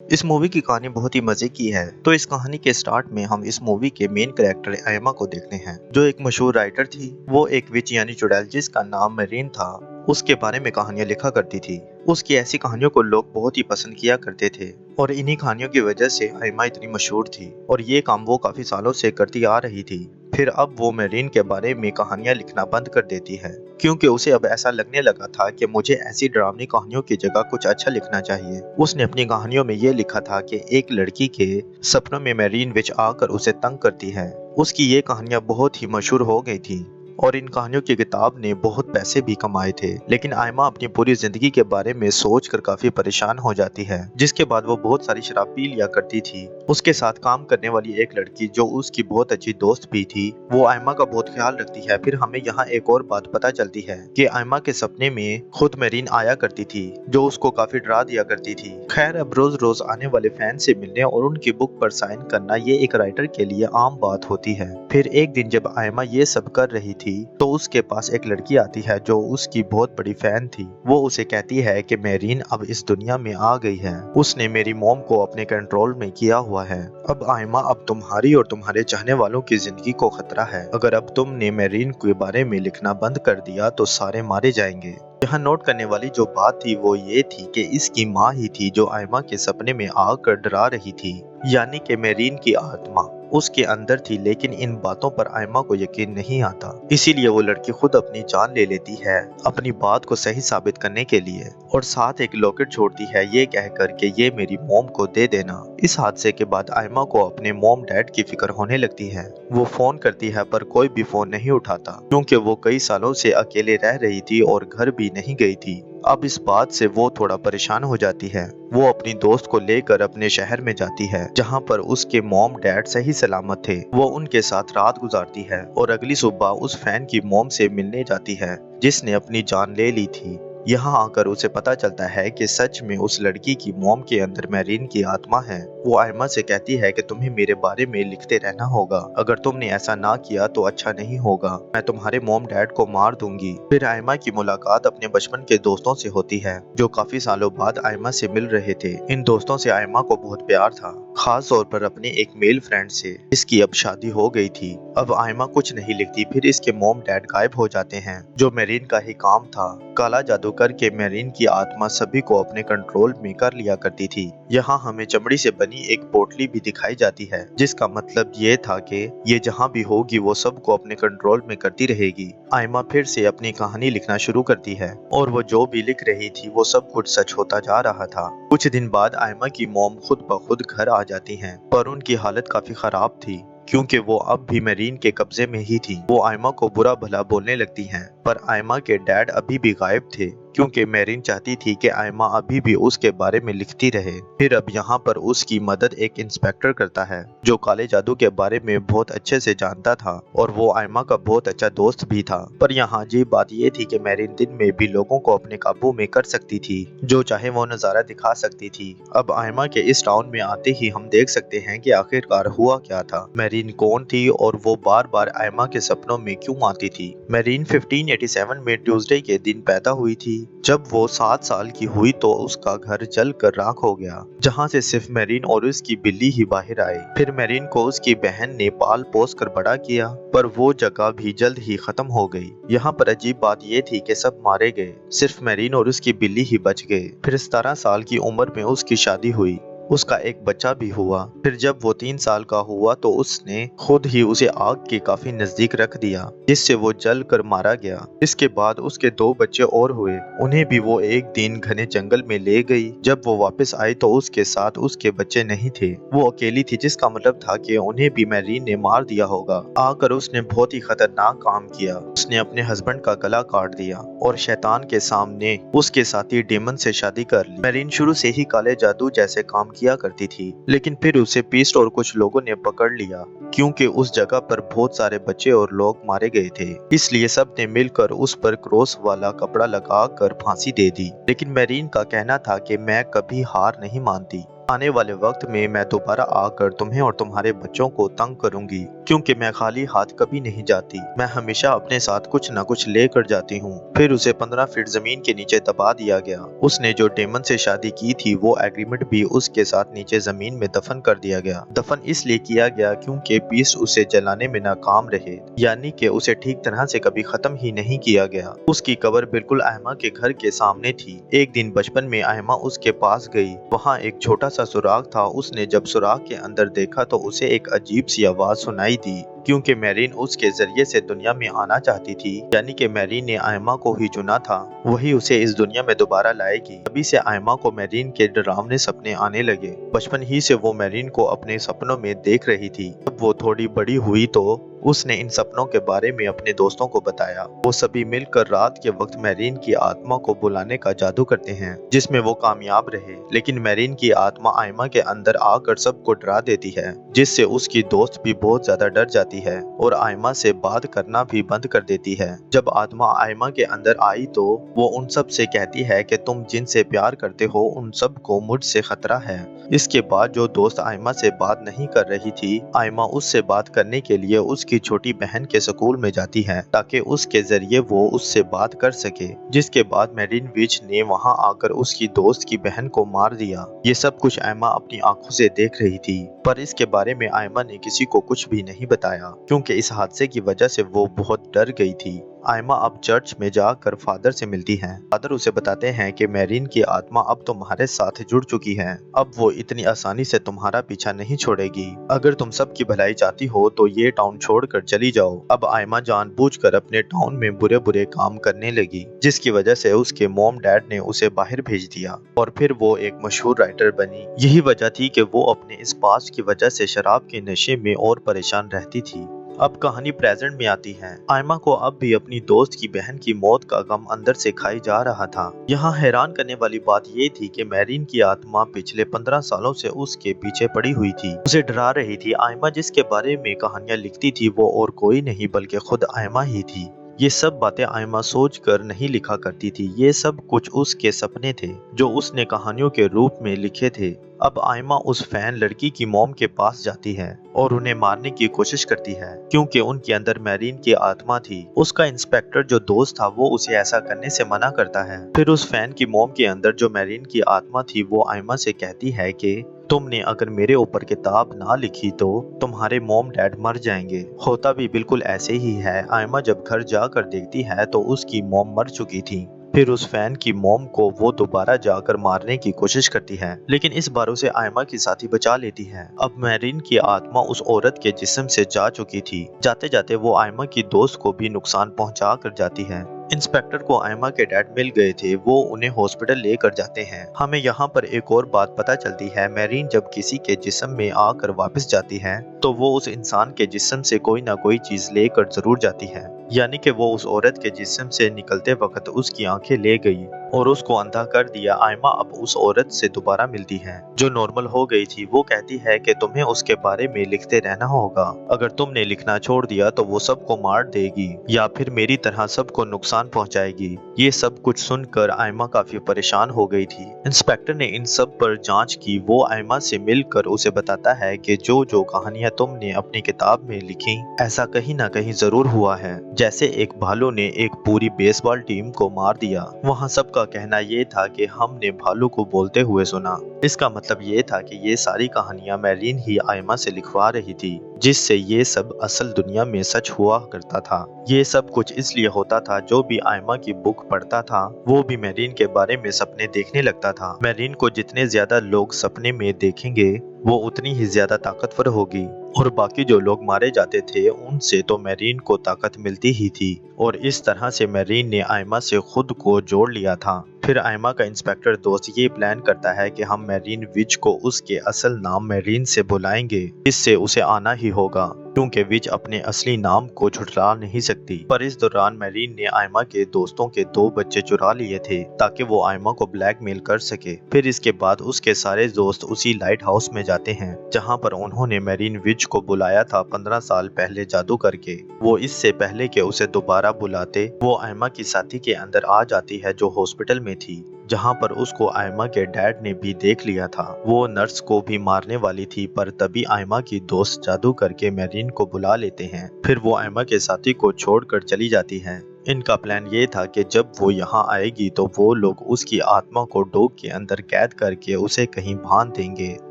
इस मूवी की कहानी बहुत ही मजे की है। तो इस कहानी के स्टार्ट में हम इस मूवी के मेन कैरेक्टर एमा को देखते हैं, जो एक मशहूर राइटर थी। वो एक विच यानी चुड़ैल जिसका नाम मेरीन था, उसके बारे में कहानियां लिखा करती थी। उसकी ऐसी कहानियों को लोग बहुत ही पसंद किया करते थे और इन्हीं कहानियों की वजह से एमा इतनी मशहूर थी और ये काम वो काफी सालों से करती आ रही थी। फिर अब वो मेरीन के बारे में कहानियां लिखना बंद कर देती है, क्योंकि उसे अब ऐसा लगने लगा था कि मुझे ऐसी डरावनी कहानियों की जगह कुछ अच्छा लिखना चाहिए। उसने अपनी कहानियों में ये लिखा था कि एक लड़की के सपनों में मेरीन विच आकर उसे तंग करती है। उसकी ये कहानियां बहुत ही मशहूर हो गई थी और इन कहानियों की किताब ने बहुत पैसे भी कमाए थे। लेकिन आयमा अपनी पूरी जिंदगी के बारे में सोचकर काफी परेशान हो जाती है, जिसके बाद वो बहुत सारी शराब पी लिया करती थी। उसके साथ काम करने वाली एक लड़की जो उसकी बहुत अच्छी दोस्त भी थी, वो आयमा का बहुत ख्याल रखती है। फिर हमें यहाँ एक और बात पता चलती है कि आयमा के सपने में खुद मेरीन आया करती थी, जो उसको काफी डरा दिया करती थी। खैर, अब रोज रोज आने वाले फैन से मिलने और उनकी बुक पर साइन करना ये एक राइटर के लिए आम बात होती है। फिर एक दिन जब आयमा ये सब कर रही थी तो उसके पास एक लड़की आती है जो उसकी बहुत बड़ी फैन थी। वो उसे कहती है कि मेरीन अब इस दुनिया में आ गई है, उसने मेरी मॉम को अपने कंट्रोल में किया हुआ है। अब आयमा, अब तुम्हारी और तुम्हारे चाहने वालों की जिंदगी को खतरा है। अगर अब तुमने मेरीन के बारे में लिखना बंद कर दिया तो सारे मारे जाएंगे। यहाँ नोट करने वाली जो बात थी वो ये थी कि इसकी माँ ही थी जो आयमा के सपने में आकर डरा रही थी, यानी कि मेरीन की आत्मा उसके अंदर थी। लेकिन इन बातों पर आयमा को यकीन नहीं आता, इसीलिए वो लड़की खुद अपनी जान ले लेती है अपनी बात को सही साबित करने के लिए, और साथ एक लॉकेट छोड़ती है ये कहकर के ये मेरी मॉम को दे देना। इस हादसे के बाद आयमा को अपने मॉम डैड की फिक्र होने लगती है। वो फोन करती है पर कोई भी फोन नहीं उठाता, क्योंकि वो कई सालों से अकेले रह रही थी और घर भी नहीं गई थी। अब इस बात से वो थोड़ा परेशान हो जाती है। वो अपनी दोस्त को लेकर अपने शहर में जाती है, जहाँ पर उसके मॉम डैड सही सलामत थे। वो उनके साथ रात गुजारती है और अगली सुबह उस फैन की मॉम से मिलने जाती है जिसने अपनी जान ले ली थी। यहाँ आकर उसे पता चलता है कि सच में उस लड़की की मॉम के अंदर मेरीन की आत्मा है। वो आयमा से कहती है कि तुम्हें मेरे बारे में लिखते रहना होगा, अगर तुमने ऐसा ना किया तो अच्छा नहीं होगा, मैं तुम्हारे मॉम डैड को मार दूंगी। फिर आयमा की मुलाकात अपने बचपन के दोस्तों से होती है, जो काफी सालों बाद आयमा से मिल रहे थे। इन दोस्तों से आयमा को बहुत प्यार था, खास तौर पर अपने एक मेल फ्रेंड से जिसकी अब शादी हो गई थी। अब आयमा कुछ नहीं लिखती। फिर इसके मॉम डैड गायब हो जाते हैं, जो मेरीन का ही काम था। काला जादू करके मेरीन की आत्मा सभी को अपने कंट्रोल में कर लिया करती थी। यहाँ हमें चमड़ी से बनी एक पोटली भी दिखाई जाती है, जिसका मतलब ये था कि ये जहाँ भी होगी वो सबको अपने कंट्रोल में करती रहेगी। आयमा फिर से अपनी कहानी लिखना शुरू करती है और वो जो भी लिख रही थी वो सब कुछ सच होता जा रहा था। कुछ दिन बाद आयमा की मॉम खुद ब खुद घर आ जाती हैं, पर उनकी हालत काफी खराब थी, क्योंकि वो अब भी मेरीन के कब्जे में ही थी। वो आयमा को बुरा भला बोलने लगती हैं, पर आयमा के डैड अभी भी गायब थे, क्योंकि मेरीन चाहती थी कि आयमा अभी भी उसके बारे में लिखती रहे। फिर अब यहाँ पर उसकी मदद एक इंस्पेक्टर करता है, जो काले जादू के बारे में बहुत अच्छे से जानता था और वो आयमा का बहुत अच्छा दोस्त भी था। पर यहाँ अजीब बात ये थी कि मेरीन दिन में भी लोगों को अपने काबू में कर सकती थी, जो चाहे वो नजारा दिखा सकती थी। अब आयमा के इस टाउन में आते ही हम देख सकते हैं कि आखिरकार हुआ क्या था, मेरीन कौन थी और वो बार बार आयमा के सपनों में क्यों आती थी। मेरीन 1587 में ट्यूसडे के दिन पैदा हुई थी। जब वो 7 साल की हुई तो उसका घर जल कर राख हो गया, जहाँ से सिर्फ मेरीन और उसकी बिल्ली ही बाहर आए। फिर मेरीन को उसकी बहन ने पाल पोस कर बड़ा किया, पर वो जगह भी जल्द ही खत्म हो गई। यहाँ पर अजीब बात ये थी कि सब मारे गए, सिर्फ मेरीन और उसकी बिल्ली ही बच गए। फिर 17 साल की उम्र में उसकी शादी हुई, उसका एक बच्चा भी हुआ। फिर जब वो 3 साल का हुआ तो उसने खुद ही उसे आग के काफी नजदीक रख दिया, जिससे वो जल कर मारा गया। इसके बाद उसके 2 बच्चे और हुए, उन्हें भी वो एक दिन घने जंगल में ले गई। जब वो वापस आई तो उसके साथ उसके बच्चे नहीं थे, वो अकेली थी, जिसका मतलब था कि उन्हें भी मेरीन ने मार दिया होगा। आकर उसने बहुत ही खतरनाक काम किया, उसने अपने हस्बैंड का गला काट दिया और शैतान के सामने उसके साथी डेमन से शादी कर ली। मेरीन शुरू से ही काले जादू जैसे काम किया करती थी, लेकिन फिर उसे पीस्ट और कुछ लोगों ने पकड़ लिया, क्योंकि उस जगह पर बहुत सारे बच्चे और लोग मारे गए थे। इसलिए सब ने मिलकर उस पर क्रॉस वाला कपड़ा लगाकर फांसी दे दी। लेकिन मेरीन का कहना था कि मैं कभी हार नहीं मानती, आने वाले वक्त में मैं दोबारा आकर तुम्हें और तुम्हारे बच्चों को तंग करूंगी, क्योंकि मैं खाली हाथ कभी नहीं जाती। मैं हमेशा अपने साथ कुछ न कुछ लेकर जाती हूँ। फिर उसे 15 फीट जमीन के नीचे दबा दिया गया। उसने जो डेमन से शादी की थी वो एग्रीमेंट भी उसके साथ नीचे जमीन में दफन कर दिया गया। दफन इसलिए किया गया क्योंकि बीस्ट उसे जलाने में नाकाम रहे, यानी कि उसे ठीक तरह से कभी खत्म ही नहीं किया गया। उसकी कब्र बिल्कुल आयमा के घर के सामने थी। एक दिन बचपन में आयमा उसके पास गई। वहाँ एक छोटा सा सुराख था। उसने जब सुराख के अंदर देखा तो उसे एक अजीब सी आवाज सुनाई दी, क्योंकि मैरीन उसके जरिए से दुनिया में आना चाहती थी। यानी कि मैरीन ने आयमा को ही चुना था, वही उसे इस दुनिया में दोबारा लाएगी। तभी से आयमा को मैरीन के डरावने सपने आने लगे। बचपन ही से वो मैरीन को अपने सपनों में देख रही थी। जब वो थोड़ी बड़ी हुई तो उसने इन सपनों के बारे में अपने दोस्तों को बताया। वो सभी मिलकर रात के वक्त मैरीन की आत्मा को बुलाने का जादू करते हैं, जिसमें वो कामयाब रहे। लेकिन मैरीन की आत्मा आयमा के अंदर आकर सबको डरा देती है, जिससे उसकी दोस्त भी बहुत ज्यादा डर जाती है और आयमा से बात करना भी बंद कर देती है। जब आत्मा आयमा के अंदर आई तो वो उन सब से कहती है कि तुम जिनसे प्यार करते हो उन सब को मुझसे खतरा है। इसके बाद जो दोस्त आयमा से बात नहीं कर रही थी, आयमा उससे बात करने के लिए उसकी छोटी बहन के स्कूल में जाती है, ताकि उसके जरिए वो उससे बात कर सके। जिसके बाद मैरीन विच ने वहां आकर उसकी दोस्त की बहन को मार दिया। ये सब कुछ आयमा अपनी आंखों से देख रही थी, पर इसके बारे में आयमा ने किसी को कुछ भी नहीं बताया, क्योंकि इस हादसे की वजह से वो बहुत डर गई थी। आयमा अब चर्च में जाकर फादर से मिलती है। फादर उसे बताते हैं कि मैरीन की आत्मा अब तुम्हारे साथ जुड़ चुकी है। अब वो इतनी आसानी से तुम्हारा पीछा नहीं छोड़ेगी। अगर तुम सबकी भलाई चाहती हो तो ये टाउन छोड़कर चली जाओ। अब आयमा जानबूझकर अपने टाउन में बुरे बुरे काम करने लगी, जिसकी वजह से उसके मॉम डैड ने उसे बाहर भेज दिया और फिर वो एक मशहूर राइटर बनी। यही वजह थी कि वो अपने इस पास्ट की वजह से शराब के नशे में और परेशान रहती थी। अब कहानी प्रेजेंट में आती है। आयमा को अब भी अपनी दोस्त की बहन की मौत का गम अंदर से खाई जा रहा था। यहाँ हैरान करने वाली बात ये थी कि मैरीन की आत्मा पिछले 15 सालों से उसके पीछे पड़ी हुई थी, उसे डरा रही थी। आयमा जिसके बारे में कहानियां लिखती थी वो और कोई नहीं बल्कि खुद आयमा ही थी। ये सब बातें आयमा सोच कर नहीं लिखा करती थी, ये सब कुछ उसके सपने थे जो उसने कहानियों के रूप में लिखे थे। अब आयमा उस फैन लड़की की मॉम के पास जाती है और उन्हें मारने की कोशिश करती है, क्योंकि उनके अंदर मैरीन की आत्मा थी। उसका इंस्पेक्टर जो दोस्त था वो उसे ऐसा करने से मना करता है। फिर उस फैन की मॉम के अंदर जो मैरीन की आत्मा थी वो आयमा से कहती है कि तुमने अगर मेरे ऊपर किताब ना लिखी तो तुम्हारे मॉम डैड मर जाएंगे। होता भी बिल्कुल ऐसे ही है। आयमा जब घर जाकर देखती है तो उसकी मॉम मर चुकी थी। फिर उस फैन की मॉम को वो दोबारा जाकर मारने की कोशिश करती है, लेकिन इस बार उसे आयमा की साथी बचा लेती है। अब मैरीन की आत्मा उस औरत के जिस्म से जा चुकी थी। जाते जाते वो आयमा की दोस्त को भी नुकसान पहुंचा कर जाती है। इंस्पेक्टर को आयमा के डैड मिल गए थे, वो उन्हें हॉस्पिटल लेकर जाते हैं। हमें यहाँ पर एक और बात पता चलती है, मैरीन जब किसी के जिस्म में आकर वापस जाती है तो वो उस इंसान के जिस्म से कोई ना कोई चीज लेकर जरूर जाती है। यानी कि वो उस औरत के जिस्म से निकलते वक्त उसकी आंखें ले गई और उसको अंधा कर दिया। आयमा अब उस औरत से दोबारा मिलती है जो नॉर्मल हो गई थी। वो कहती है कि तुम्हें उसके बारे में लिखते रहना होगा। अगर तुमने लिखना छोड़ दिया तो वो सबको मार देगी या फिर मेरी तरह सबको नुकसान पहुंचाएगी। ये सब कुछ सुनकर आयमा काफी परेशान हो गई थी। इंस्पेक्टर ने इन सब पर जांच की। वो आयमा से मिलकर उसे बताता है कि जो जो कहानियां तुमने अपनी किताब में लिखी, ऐसा कहीं ना कहीं जरूर हुआ है। जैसे एक भालू ने एक पूरी बेसबॉल टीम को मार दिया। वहाँ सबका कहना ये था कि हमने भालू को बोलते हुए सुना। इसका मतलब ये था कि ये सारी कहानियां मैरीन ही आयमा से लिखवा रही थी, जिससे ये सब असल दुनिया में सच हुआ करता था। ये सब कुछ इसलिए होता था, जो भी आयमा की बुक पढ़ता था वो भी मैरीन के बारे में सपने देखने लगता था। मैरीन को जितने ज्यादा लोग सपने में देखेंगे वो उतनी ही ज्यादा ताकतवर होगी, और बाकी जो लोग मारे जाते थे उनसे तो मैरीन को ताकत मिलती ही थी। और इस तरह से मैरीन ने आयमा से खुद को जोड़ लिया था। फिर आयमा का इंस्पेक्टर दोस्त ये प्लान करता है कि हम मैरीन विच को उसके असल नाम मैरीन से बुलाएंगे, इससे उसे आना ही होगा, क्योंकि विच अपने असली नाम को झुठला नहीं सकती। पर इस दौरान मैरीन ने आयमा के दोस्तों के 2 बच्चे चुरा लिए थे ताकि वो आयमा को ब्लैकमेल कर सके। फिर इसके बाद उसके सारे दोस्त उसी लाइट हाउस में जाते हैं जहां पर उन्होंने मैरीन विच को बुलाया था 15 साल पहले जादू करके। वो इससे पहले कि उसे दोबारा बुलाते, वो आयमा की साथी के अंदर आ जाती है जो हॉस्पिटल में थी। जहाँ पर उसको आयमा के डैड ने भी देख लिया था। वो नर्स को भी मारने वाली थी, पर तभी आयमा की दोस्त जादू करके मेरीन को बुला लेते हैं। फिर वो आयमा के साथी को छोड़कर चली जाती है। इनका प्लान ये था कि जब वो यहाँ आएगी तो वो लोग उसकी आत्मा को डोग के अंदर कैद करके उसे कहीं बांध देंगे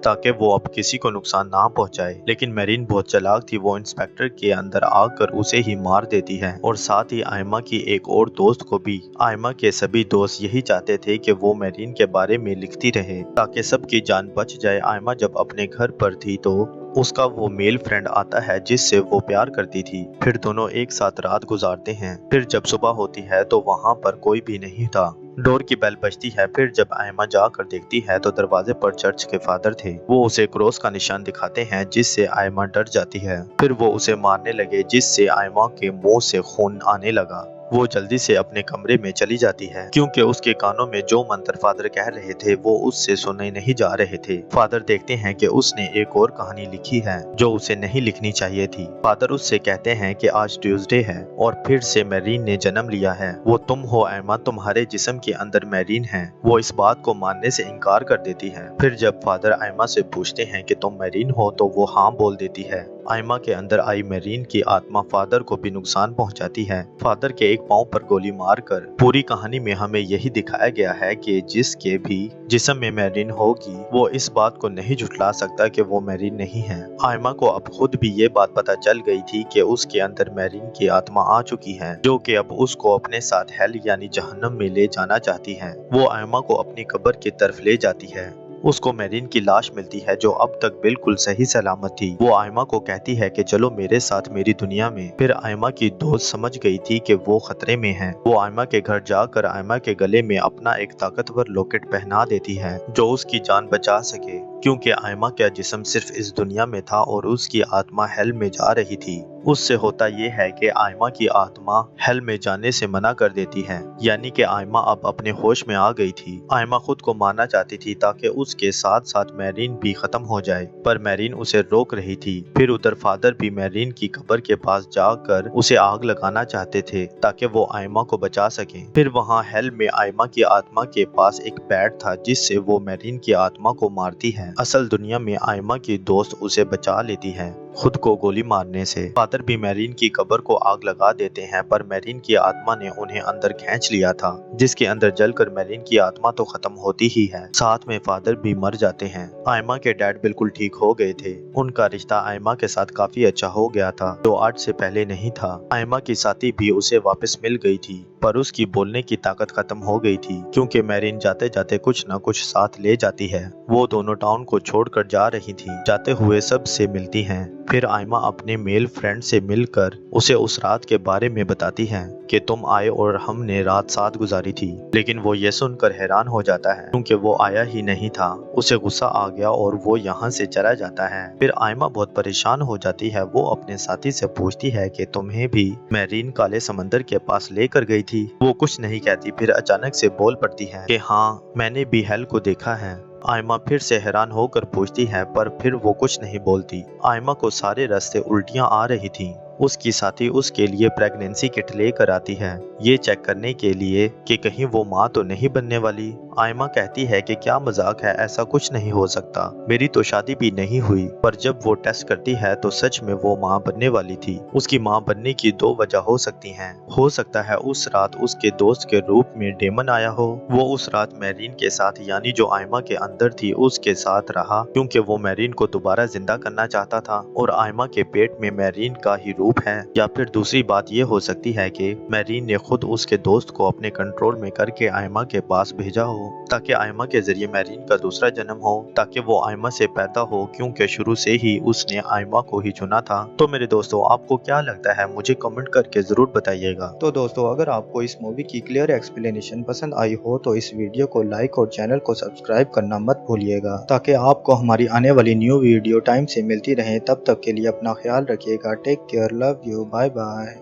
ताकि वो अब किसी को नुकसान ना पहुंचाए। लेकिन मेरीन बहुत चालाक थी, वो इंस्पेक्टर के अंदर आकर उसे ही मार देती है और साथ ही आयमा की एक और दोस्त को भी। आयमा के सभी दोस्त यही चाहते थे कि वो मेरीन के बारे में लिखती रहे ताकि सबकी जान बच जाए। आयमा जब अपने घर पर थी तो उसका वो मेल फ्रेंड आता है जिससे वो प्यार करती थी। फिर दोनों एक साथ रात गुजारते हैं। फिर जब सुबह होती है तो वहाँ पर कोई भी नहीं था। डोर की बेल बजती है। फिर जब आयमा जाकर देखती है तो दरवाजे पर चर्च के फादर थे। वो उसे क्रॉस का निशान दिखाते हैं जिससे आयमा डर जाती है। फिर वो उसे मारने लगे जिससे आयमा के मुंह से खून आने लगा। वो जल्दी से अपने कमरे में चली जाती है क्योंकि उसके कानों में जो मंत्र फादर कह रहे थे वो उससे सुने नहीं जा रहे थे। फादर देखते हैं कि उसने एक और कहानी लिखी है जो उसे नहीं लिखनी चाहिए थी। फादर उससे कहते हैं कि आज ट्यूसडे है और फिर से मेरीन ने जन्म लिया है। वो तुम हो आयमा, तुम्हारे जिस्म के अंदर मेरीन है। वो इस बात को मानने से इनकार कर देती है। फिर जब फादर आयमा से पूछते हैं कि तुम मेरीन हो तो वो हाँ बोल देती है। आयमा के अंदर आई मेरीन की आत्मा फादर को भी नुकसान पहुंचाती है। फादर के एक पांव पर गोली मारकर पूरी कहानी में हमें यही दिखाया गया है कि जिसके भी जिस्म में मेरीन होगी वो इस बात को नहीं झुठला सकता कि वो मेरीन नहीं है। आयमा को अब खुद भी ये बात पता चल गई थी कि उसके अंदर मेरीन की आत्मा आ चुकी है जो कि अब उसको अपने साथ हेल यानी जहन्नम में ले जाना चाहती है। वो आयमा को अपनी कब्र की तरफ ले जाती है। उसको मेरीन की लाश मिलती है जो अब तक बिल्कुल सही सलामत थी। वो आयमा को कहती है कि चलो मेरे साथ मेरी दुनिया में। फिर आयमा की दोस्त समझ गई थी कि वो खतरे में है। वो आयमा के घर जाकर आयमा के गले में अपना एक ताकतवर लॉकेट पहना देती है जो उसकी जान बचा सके, क्योंकि आयमा का जिस्म सिर्फ इस दुनिया में था और उसकी आत्मा हेल में जा रही थी। उससे होता यह है कि आयमा की आत्मा हेल में जाने से मना कर देती है, यानी कि आयमा अब अपने होश में आ गई थी। आयमा खुद को मारना चाहती थी ताकि उसके साथ साथ मेरीन भी खत्म हो जाए, पर मेरीन उसे रोक रही थी। फिर उधर फादर भी मेरीन की कब्र के पास जाकर उसे आग लगाना चाहते थे ताकि वो आयमा को बचा सके। फिर वहाँ हेल में आयमा की आत्मा के पास एक बैट था जिससे वो मेरीन की आत्मा को मारती है। असल दुनिया में आयमा की दोस्त उसे बचा लेती है खुद को गोली मारने से। फादर भी मेरीन की कब्र को आग लगा देते हैं, पर मेरीन की आत्मा ने उन्हें अंदर खींच लिया था जिसके अंदर जलकर मेरीन की आत्मा तो खत्म होती ही है, साथ में फादर भी मर जाते हैं। आयमा के डैड बिल्कुल ठीक हो गए थे। उनका रिश्ता आयमा के साथ काफी अच्छा हो गया था जो आज से पहले नहीं था। आयमा की साथी भी उसे वापस मिल गई थी, पर उसकी बोलने की ताकत खत्म हो गई थी क्योंकि मेरीन जाते जाते कुछ न कुछ साथ ले जाती है। वो दोनों टाउन को छोड़कर जा रही थी। जाते हुए सबसे मिलती हैं। फिर आयमा अपने मेल फ्रेंड से मिलकर उसे उस रात के बारे में बताती है कि तुम आए और हमने रात साथ गुजारी थी। लेकिन वो ये सुनकर हैरान हो जाता है क्योंकि वो आया ही नहीं था। उसे गुस्सा आ गया और वो यहाँ से चला जाता है। फिर आयमा बहुत परेशान हो जाती है। वो अपने साथी से पूछती है कि तुम्हें भी मेरीन काले समंदर के पास लेकर गई थी। वो कुछ नहीं कहती, फिर अचानक से बोल पड़ती है कि हाँ, मैंने भी हेल को देखा है। आयमा फिर से हैरान होकर पूछती है, पर फिर वो कुछ नहीं बोलती। आयमा को सारे रास्ते उल्टियां आ रही थीं। उसकी साथी उसके लिए प्रेगनेंसी किट लेकर आती है, ये चेक करने के लिए कि कहीं वो माँ तो नहीं बनने वाली। आयमा कहती है कि क्या मजाक है, ऐसा कुछ नहीं हो सकता, मेरी तो शादी भी नहीं हुई। पर जब वो टेस्ट करती है तो सच में वो माँ बनने वाली थी। उसकी माँ बनने की दो वजह हो सकती हैं। हो सकता है उस रात उसके दोस्त के रूप में डेमन आया हो। वो उस रात मेरीन के साथ यानी जो आयमा के अंदर थी उसके साथ रहा क्योंकि वो मेरीन को दोबारा जिंदा करना चाहता था और आयमा के पेट में मेरीन का ही रूप है। या फिर दूसरी बात ये हो सकती है कि मेरीन ने खुद उसके दोस्त को अपने कंट्रोल में करके आयमा के पास भेजा हो ताकि आयमा के जरिए मेरीन का दूसरा जन्म हो, ताकि वो आयमा से पैदा हो, क्योंकि शुरू से ही उसने आयमा को ही चुना था। तो मेरे दोस्तों, आपको क्या लगता है मुझे कमेंट करके जरूर बताइएगा। तो दोस्तों, अगर आपको इस मूवी की क्लियर एक्सप्लेनेशन पसंद आई हो तो इस वीडियो को लाइक और चैनल को सब्सक्राइब करना मत भूलिएगा ताकि आपको हमारी आने वाली न्यू वीडियो टाइम से मिलती रहे। तब तक के लिए अपना ख्याल रखिएगा। Take care, love you, bye bye.